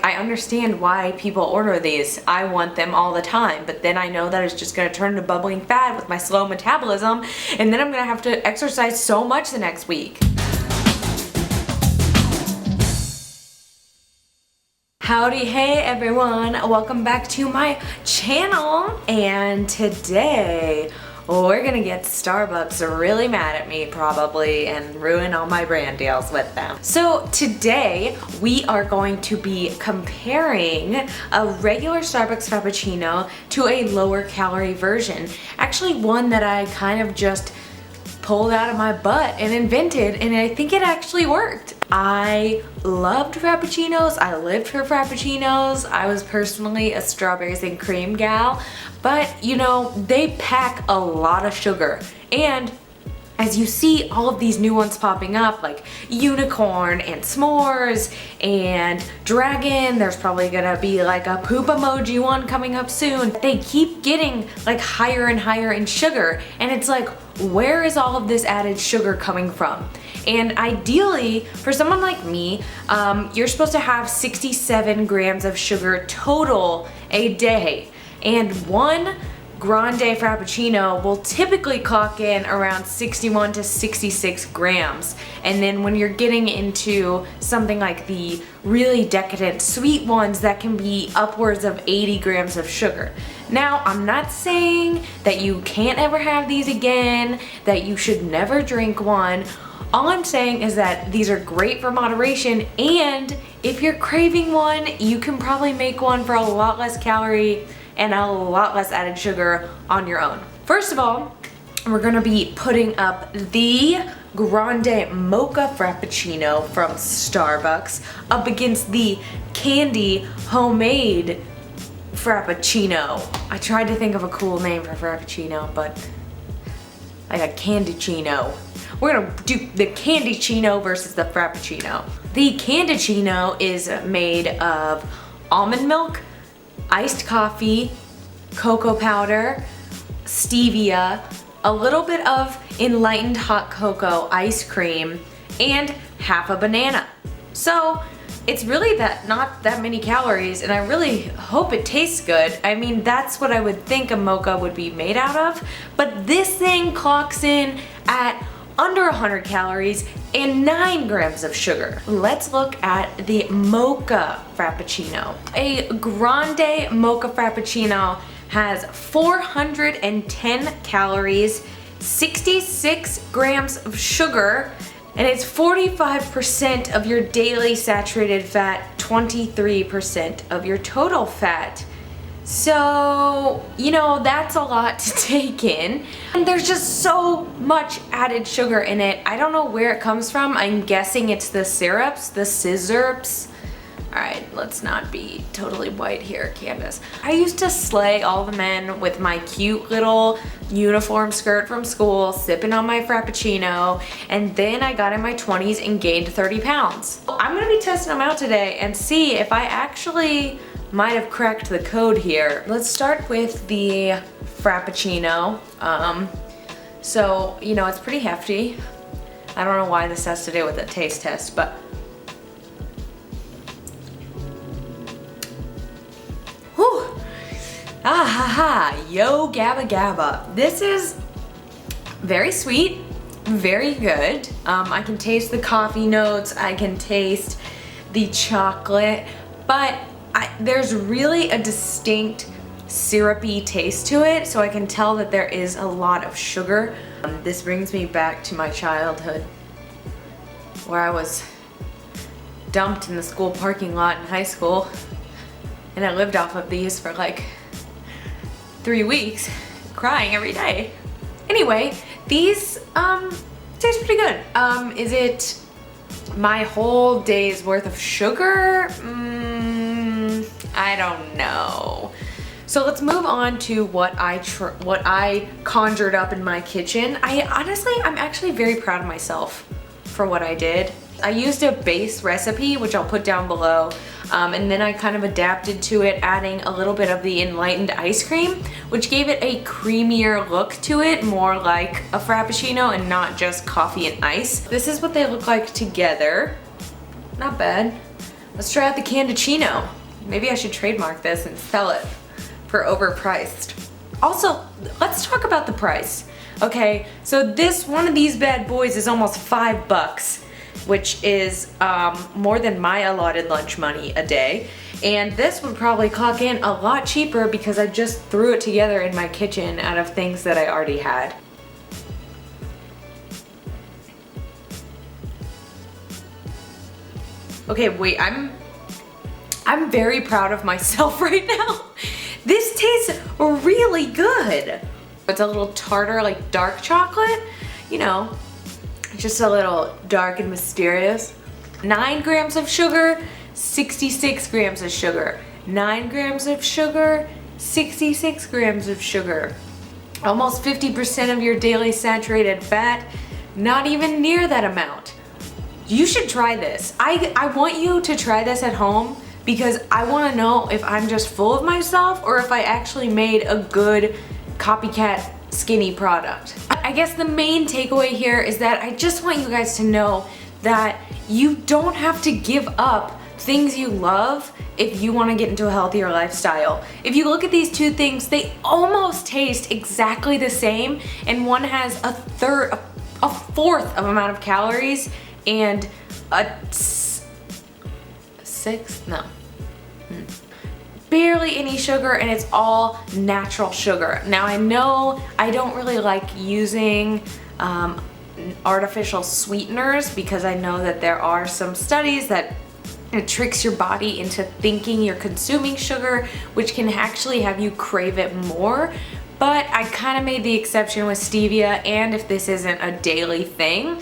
I understand why people order these. I want them all the time, but then I know that it's just gonna turn into bubbling fat with my slow metabolism, and then I'm gonna have to exercise so much the next week. Howdy, hey everyone, welcome back to my channel, and today we're gonna get Starbucks really mad at me probably and ruin all my brand deals with them. So today we are going to be comparing a regular Starbucks Frappuccino to a lower calorie version. Actually one that I kind of just pulled out of my butt and invented, and I think it actually worked. I loved Frappuccinos, I lived for Frappuccinos. I was personally a strawberries and cream gal, but you know, they pack a lot of sugar. And as you see all of these new ones popping up, like unicorn and s'mores and dragon, there's probably gonna be like a poop emoji one coming up soon. They keep getting like higher and higher in sugar, and it's like, where is all of this added sugar coming from? And ideally, for someone like me, you're supposed to have 67 grams of sugar total a day. And one Grande Frappuccino will typically clock in around 61 to 66 grams. And then when you're getting into something like the really decadent sweet ones, that can be upwards of 80 grams of sugar. Now, I'm not saying that you can't ever have these again, that you should never drink one. All I'm saying is that these are great for moderation, and if you're craving one, you can probably make one for a lot less calorie and a lot less added sugar on your own. First of all, we're gonna be putting up the Grande Mocha Frappuccino from Starbucks up against the Candy homemade Frappuccino. I tried to think of a cool name for Frappuccino, but like a Candy-CCINO. We're gonna do the Candy-CCINO versus the Frappuccino. The Candy-CCINO is made of almond milk, iced coffee, cocoa powder, stevia, a little bit of Enlightened hot cocoa ice cream, and half a banana. So it's really not that many calories, and I really hope it tastes good. I mean, that's what I would think a mocha would be made out of, but this thing clocks in at under 100 calories and 9 grams of sugar. Let's look at the Mocha Frappuccino. A Grande Mocha Frappuccino has 410 calories, 66 grams of sugar, and it's 45% of your daily saturated fat, 23% of your total fat. So, you know, that's a lot to take in. And there's just so much added sugar in it. I don't know where it comes from. I'm guessing it's the syrups, the scissorps. Alright, let's not be totally white here, Candace. I used to slay all the men with my cute little uniform skirt from school, sipping on my Frappuccino, and then I got in my 20s and gained 30 pounds. I'm gonna be testing them out today and see if I actually might have cracked the code here. Let's start with the Frappuccino. So, you know, it's pretty hefty. I don't know why this has to do with a taste test, but whew. Ah ha ha, yo gabba gabba. This is very sweet, very good. I can taste the coffee notes, I can taste the chocolate, but there's really a distinct syrupy taste to it, so I can tell that there is a lot of sugar. This brings me back to my childhood, where I was dumped in the school parking lot in high school, and I lived off of these for like 3 weeks, crying every day. Anyway, these taste pretty good. Is it my whole day's worth of sugar? I don't know. So let's move on to what I conjured up in my kitchen. I'm actually very proud of myself for what I did. I used a base recipe, which I'll put down below, and then I kind of adapted to it, adding a little bit of the Enlightened ice cream, which gave it a creamier look to it, more like a Frappuccino and not just coffee and ice. This is what they look like together. Not bad. Let's try out the CANDY-CCINO. Maybe I should trademark this and sell it for overpriced. Also, let's talk about the price. Okay, so one of these bad boys is almost $5, which is more than my allotted lunch money a day. And this would probably clock in a lot cheaper because I just threw it together in my kitchen out of things that I already had. Okay, wait, I'm very proud of myself right now. This tastes really good. It's a little tartar, like dark chocolate, you know, just a little dark and mysterious. 9 grams of sugar, 66 grams of sugar. 9 grams of sugar, 66 grams of sugar. Almost 50% of your daily saturated fat, not even near that amount. You should try this. I want you to try this at home because I want to know if I'm just full of myself or if I actually made a good copycat skinny product. I guess the main takeaway here is that I just want you guys to know that you don't have to give up things you love if you want to get into a healthier lifestyle. If you look at these two things, they almost taste exactly the same, and one has a fourth of amount of calories and barely any sugar, and it's all natural sugar. Now I know I don't really like using artificial sweeteners because I know that there are some studies that it tricks your body into thinking you're consuming sugar, which can actually have you crave it more. But I kind of made the exception with stevia, and if this isn't a daily thing,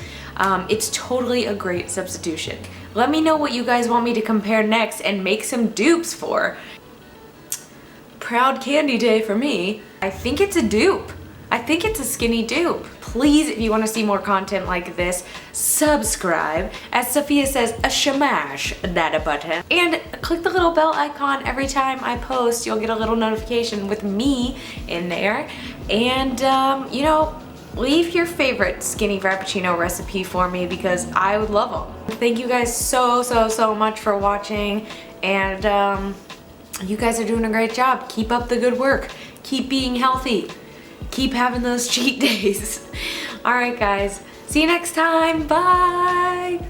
it's totally a great substitution. Let me know what you guys want me to compare next and make some dupes for. Proud candy day for me. I think it's a dupe. I think it's a skinny dupe. Please, if you want to see more content like this, subscribe. As Sophia says, smash that button. And click the little bell icon every time I post. You'll get a little notification with me in there. And, you know, leave your favorite skinny frappuccino recipe for me because I would love them. Thank you guys so much for watching. And, you guys are doing a great job. Keep up the good work. Keep being healthy. Keep having those cheat days. All right, guys. See you next time. Bye.